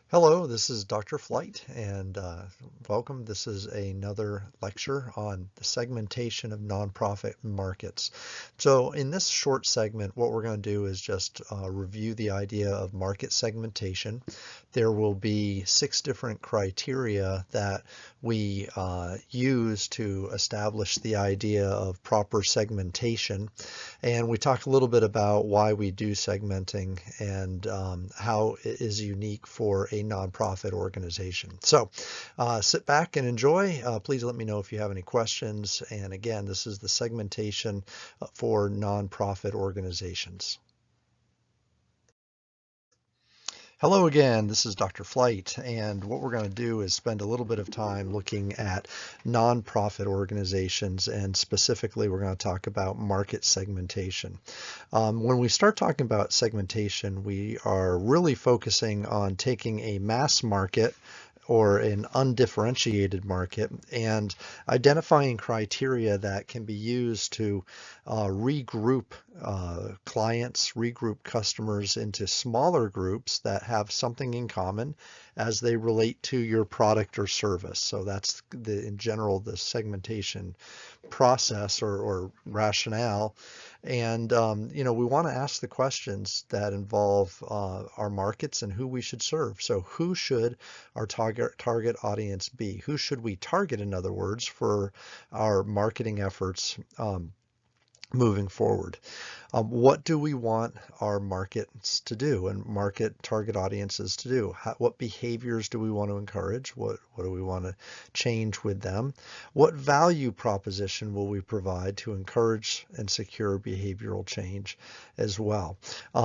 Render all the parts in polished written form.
Hello, this is Dr. Flight, and welcome. This is another lecture on the segmentation of nonprofit markets. So in this short segment, what we're going to do is just review the idea of market segmentation. There will be 6 different criteria that we use to establish the idea of proper segmentation. And we talk a little bit about why we do segmenting and how it is unique for a nonprofit organization. So sit back and enjoy. Please let me know if you have any questions. And again, this is the segmentation for nonprofit organizations. Hello again, this is Dr. Flight, and what we're going to do is spend a little bit of time looking at nonprofit organizations, and specifically we're going to talk about market segmentation. When we start talking about segmentation, we are really focusing on taking a mass market or an undifferentiated market and identifying criteria that can be used to regroup clients, regroup customers into smaller groups that have something in common as they relate to your product or service. So that's in general the segmentation process or rationale. And we want to ask the questions that involve our markets and who we should serve. So who should our target audience be? Who should we target, in other words, for our marketing efforts moving forward? What do we want our markets to do and market target audiences to do? What behaviors do we want to encourage? What do we want to change with them? What value proposition will we provide to encourage and secure behavioral change as well?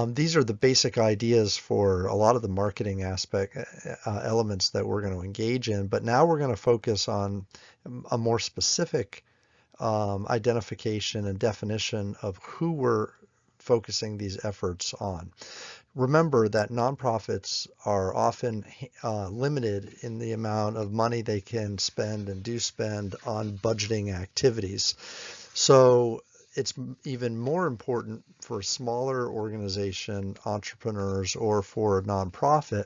These are the basic ideas for a lot of the marketing aspect elements that we're going to engage in, but now we're going to focus on a more specific identification and definition of who we're focusing these efforts on. Remember that nonprofits are often limited in the amount of money they can spend and do spend on budgeting activities. So it's even more important for a smaller organization, entrepreneurs, or for a nonprofit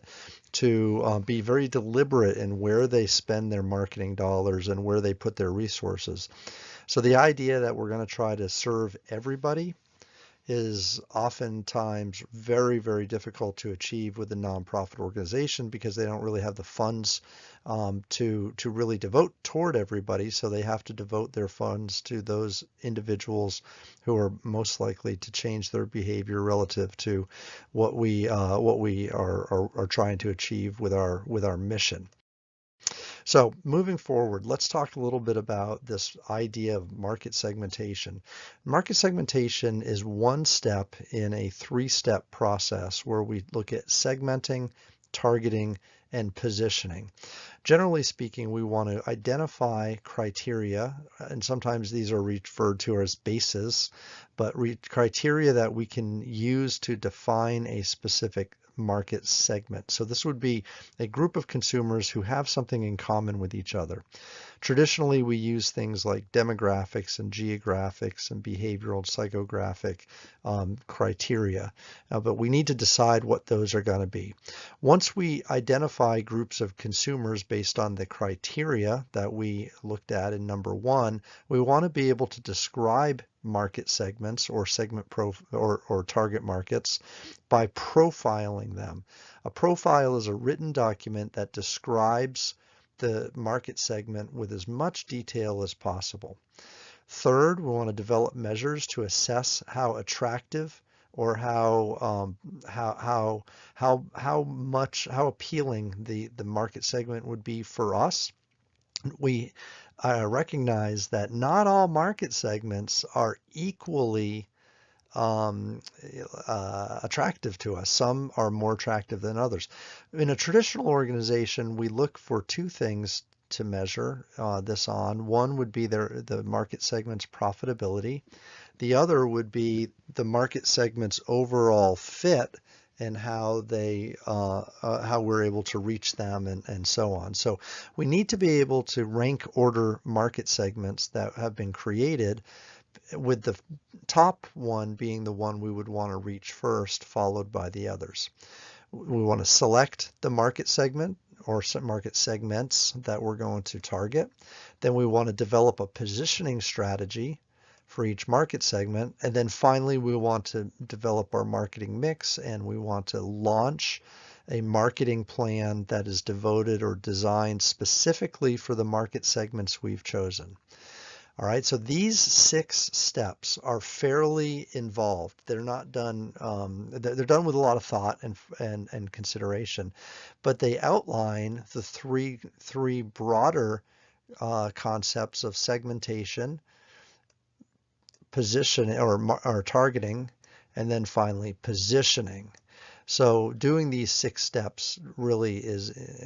to be very deliberate in where they spend their marketing dollars and where they put their resources. So the idea that we're going to try to serve everybody is oftentimes very, very difficult to achieve with a nonprofit organization because they don't really have the funds to really devote toward everybody. So they have to devote their funds to those individuals who are most likely to change their behavior relative to what we are trying to achieve with our mission. So moving forward, let's talk a little bit about this idea of market segmentation. Market segmentation is one step in a 3-step process where we look at segmenting, targeting, and positioning. Generally speaking, we want to identify criteria, and sometimes these are referred to as bases, but criteria that we can use to define a specific market segment. So this would be a group of consumers who have something in common with each other. Traditionally, we use things like demographics and geographics and behavioral and psychographic criteria, but we need to decide what those are going to be. Once we identify groups of consumers based on the criteria that we looked at in number 1, we want to be able to describe market segments or or target markets by profiling them. A profile is a written document that describes the market segment with as much detail as possible. Third, we want to develop measures to assess how attractive or how appealing the market segment would be for us. We recognize that not all market segments are equally attractive to us. Some are more attractive than others. In a traditional organization, we look for 2 things to measure this on. One would be the market segment's profitability. The other would be the market segment's overall fit and how we're able to reach them and so on. So we need to be able to rank order market segments that have been created, with the top one being the one we would want to reach first, followed by the others. We want to select the market segment or market segments that we're going to target. Then we want to develop a positioning strategy for each market segment. And then finally, we want to develop our marketing mix, and we want to launch a marketing plan that is devoted or designed specifically for the market segments we've chosen. All right, so these 6 steps are fairly involved. They're not done, they're done with a lot of thought and consideration, but they outline the three broader concepts of segmentation, position or targeting, and then finally positioning. So doing these 6 steps really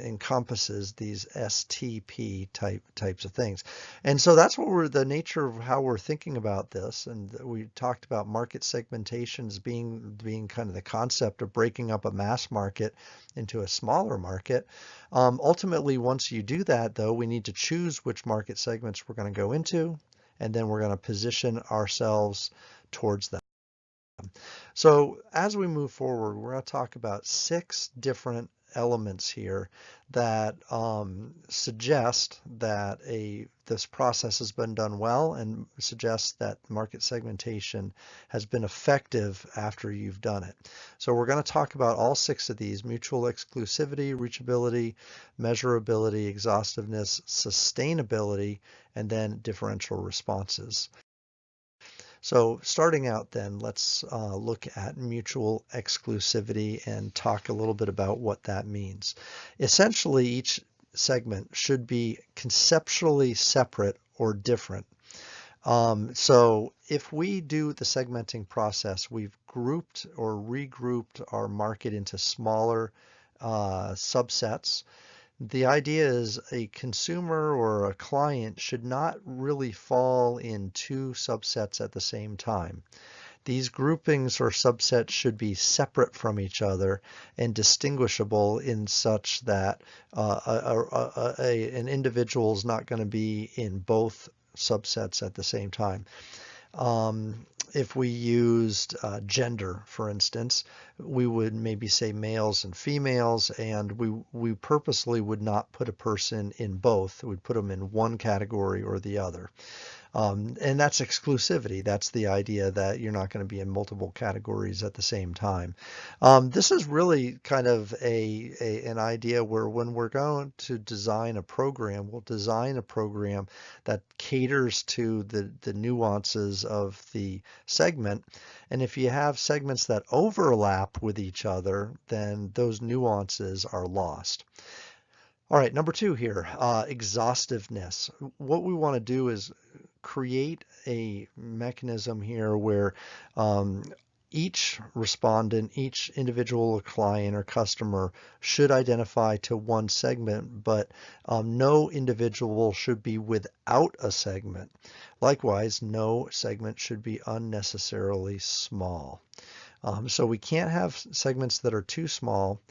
encompasses these STP types of things. And so that's what the nature of how we're thinking about this. And we talked about market segmentations being kind of the concept of breaking up a mass market into a smaller market. Ultimately, once you do that, though, we need to choose which market segments we're going to go into, and then we're going to position ourselves towards them. So as we move forward, we're going to talk about 6 different elements here that suggest that this process has been done well, and suggest that market segmentation has been effective after you've done it. So we're going to talk about all 6 of these: mutual exclusivity, reachability, measurability, exhaustiveness, sustainability, and then differential responses. So starting out then, let's look at mutual exclusivity and talk a little bit about what that means. Essentially, each segment should be conceptually separate or different. So if we do the segmenting process, we've grouped or regrouped our market into smaller subsets. The idea is a consumer or a client should not really fall in 2 subsets at the same time. These groupings or subsets should be separate from each other and distinguishable in such that an individual is not going to be in both subsets at the same time. If we used gender, for instance, we would maybe say males and females, and we purposely would not put a person in both. We'd put them in one category or the other. And that's exclusivity. That's the idea that you're not going to be in multiple categories at the same time. This is really kind of an idea where when we're going to design a program, we'll design a program that caters to the nuances of the segment. And if you have segments that overlap with each other, then those nuances are lost. All right, number 2 here, exhaustiveness. What we want to do is create a mechanism here where each respondent, each individual client or customer should identify to one segment, but no individual should be without a segment. Likewise, no segment should be unnecessarily small. So we can't have segments that are too small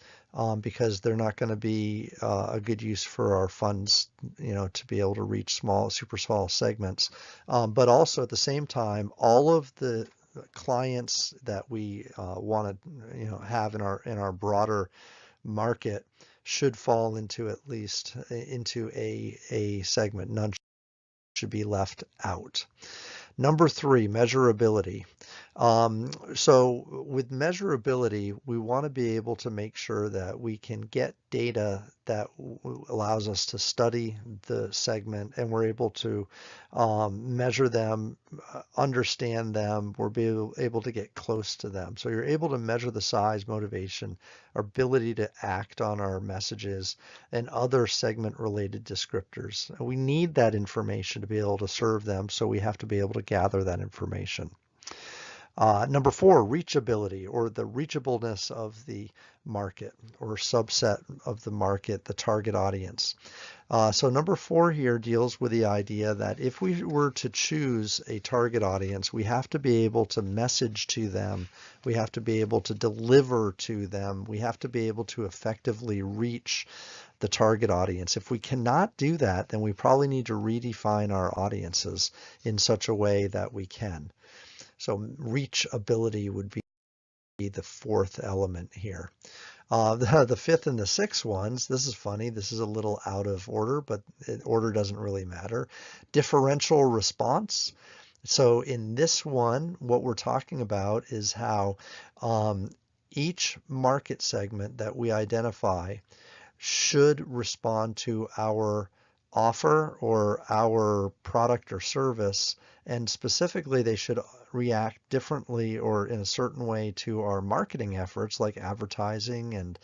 because they're not going to be a good use for our funds, to be able to reach super small segments. But also at the same time, all of the clients that we want to have in our broader market should fall into at least into a segment. None should be left out. Number 3, measurability. So with measurability, we want to be able to make sure that we can get data that allows us to study the segment, and we're able to measure them, understand them, we're able to get close to them. So you're able to measure the size, motivation, our ability to act on our messages, and other segment-related descriptors. We need that information to be able to serve them, so we have to be able to gather that information. Number 4, reachability, or the reachableness of the market or subset of the market, the target audience. So number 4 here deals with the idea that if we were to choose a target audience, we have to be able to message to them, we have to be able to deliver to them, we have to be able to effectively reach the target audience. If we cannot do that, then we probably need to redefine our audiences in such a way that we can. So reachability would be the 4th element here. The fifth and the sixth ones, this is funny. This is a little out of order, but order doesn't really matter. Differential response. So in this one, what we're talking about is how um, each market segment that we identify should respond to our offer or our product or service, and specifically they should react differently or in a certain way to our marketing efforts like advertising and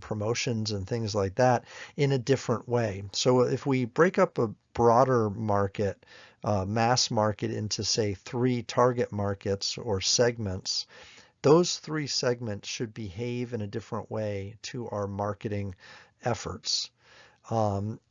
promotions and things like that in a different way. So if we break up a broader market, mass market into say 3 target markets or segments, those 3 segments should behave in a different way to our marketing efforts.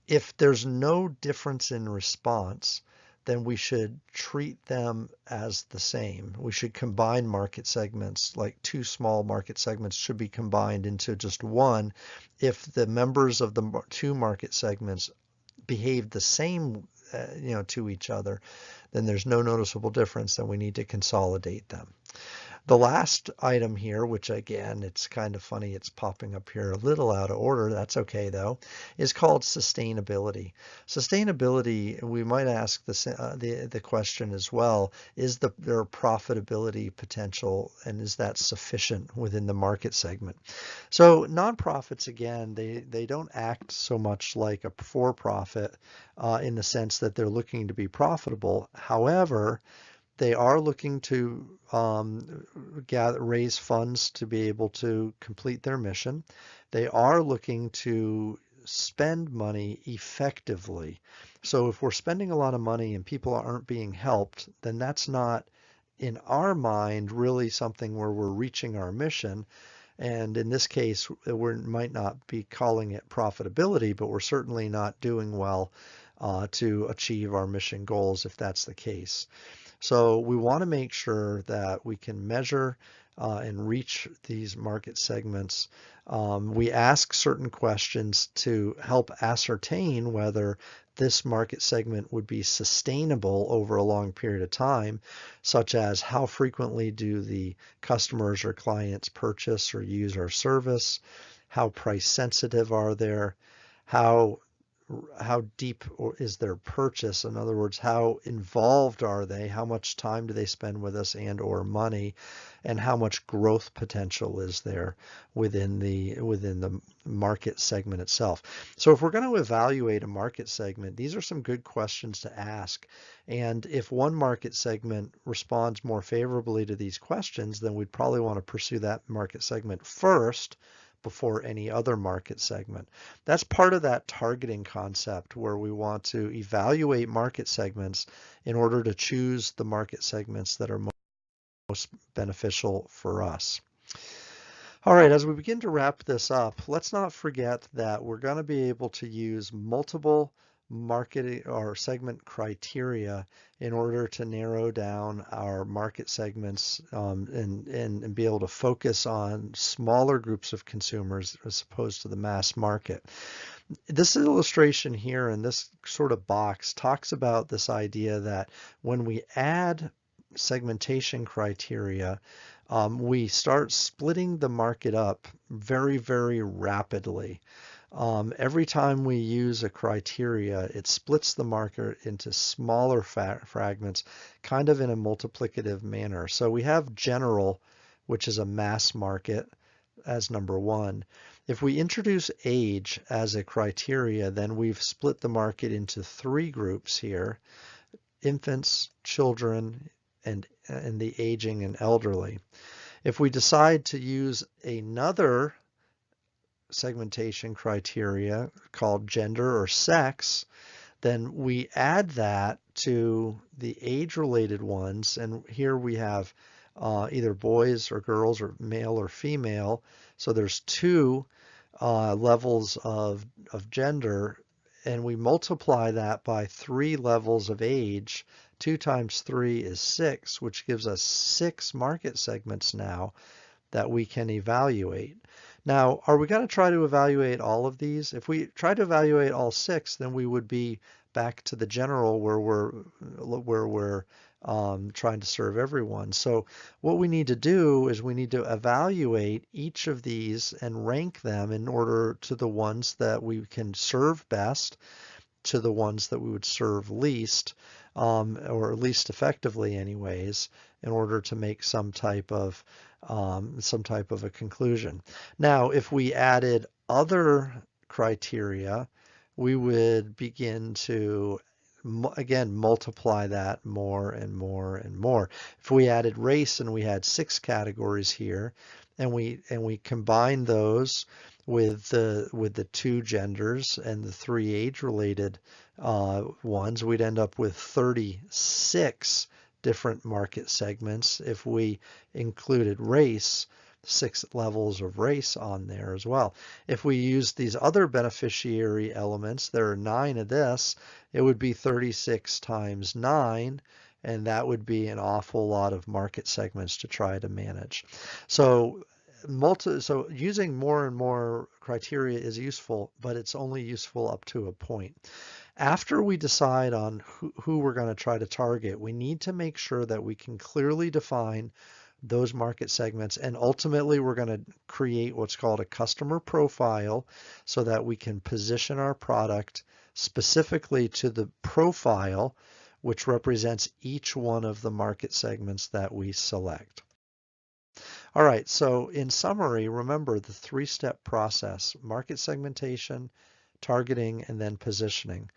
If there's no difference in response, then we should treat them as the same. We should combine market segments, like 2 small market segments should be combined into just one. If the members of the 2 market segments behave the same, to each other, then there's no noticeable difference, then we need to consolidate them. The last item here, which again, it's kind of funny, it's popping up here a little out of order, that's okay though, is called sustainability. Sustainability, we might ask the question as well, is there profitability potential and is that sufficient within the market segment? So nonprofits, again, they don't act so much like a for-profit in the sense that they're looking to be profitable. However, they are looking to raise funds to be able to complete their mission. They are looking to spend money effectively. So if we're spending a lot of money and people aren't being helped, then that's not, in our mind, really something where we're reaching our mission. And in this case, we might not be calling it profitability, but we're certainly not doing well to achieve our mission goals if that's the case. So we want to make sure that we can measure and reach these market segments. We ask certain questions to help ascertain whether this market segment would be sustainable over a long period of time, such as how frequently do the customers or clients purchase or use our service, how price sensitive are they, how deep is their purchase? In other words, how involved are they? How much time do they spend with us and or money? And how much growth potential is there within the market segment itself? So if we're going to evaluate a market segment, these are some good questions to ask. And if one market segment responds more favorably to these questions, then we'd probably want to pursue that market segment first before any other market segment. That's part of that targeting concept where we want to evaluate market segments in order to choose the market segments that are most beneficial for us. All right, as we begin to wrap this up, let's not forget that we're going to be able to use multiple marketing or segment criteria in order to narrow down our market segments and be able to focus on smaller groups of consumers as opposed to the mass market. This illustration here in this sort of box talks about this idea that when we add segmentation criteria, we start splitting the market up very, very rapidly. Every time we use a criteria, it splits the market into smaller fragments, kind of in a multiplicative manner. So we have general, which is a mass market, as number one. If we introduce age as a criteria, then we've split the market into 3 groups here: infants, children, and the aging and elderly. If we decide to use another segmentation criteria called gender or sex, then we add that to the age-related ones, and here we have either boys or girls or male or female. So there's 2 levels of gender, and we multiply that by 3 levels of age. 2 times 3 is 6, which gives us 6 market segments now that we can evaluate. Now, are we going to try to evaluate all of these? If we try to evaluate all 6, then we would be back to the general where we're trying to serve everyone. So what we need to do is we need to evaluate each of these and rank them in order to the ones that we can serve best, to the ones that we would serve least, or least effectively anyways, in order to make some type of a conclusion. Now, if we added other criteria, we would begin to again multiply that more and more and more. If we added race and we had 6 categories here, and we combine those with the 2 genders and the 3 age-related ones, we'd end up with 36 different market segments if we included race, 6 levels of race on there as well. If we use these other beneficiary elements, there are 9 of this, it would be 36 times 9, and that would be an awful lot of market segments to try to manage. So using more and more criteria is useful, but it's only useful up to a point. After we decide on who we're going to try to target, we need to make sure that we can clearly define those market segments, and ultimately we're going to create what's called a customer profile so that we can position our product specifically to the profile which represents each one of the market segments that we select. All right, so in summary, remember the 3-step process: market segmentation, targeting, and then positioning.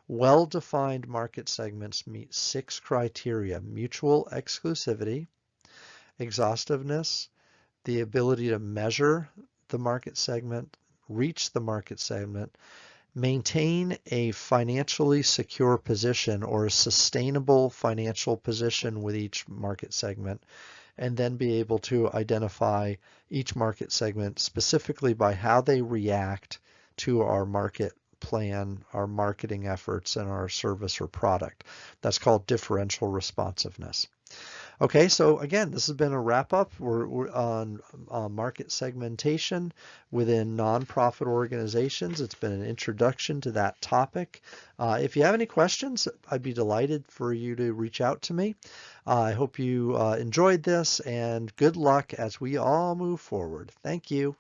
Well-defined market segments meet 6 criteria: mutual exclusivity, exhaustiveness, the ability to measure the market segment, reach the market segment, maintain a financially secure position or a sustainable financial position with each market segment, and then be able to identify each market segment specifically by how they react to our market plan, our marketing efforts, and our service or product. That's called differential responsiveness. Okay, so again, this has been a wrap up. We're on market segmentation within nonprofit organizations. It's been an introduction to that topic. If you have any questions, I'd be delighted for you to reach out to me. I hope you enjoyed this, and good luck as we all move forward. Thank you.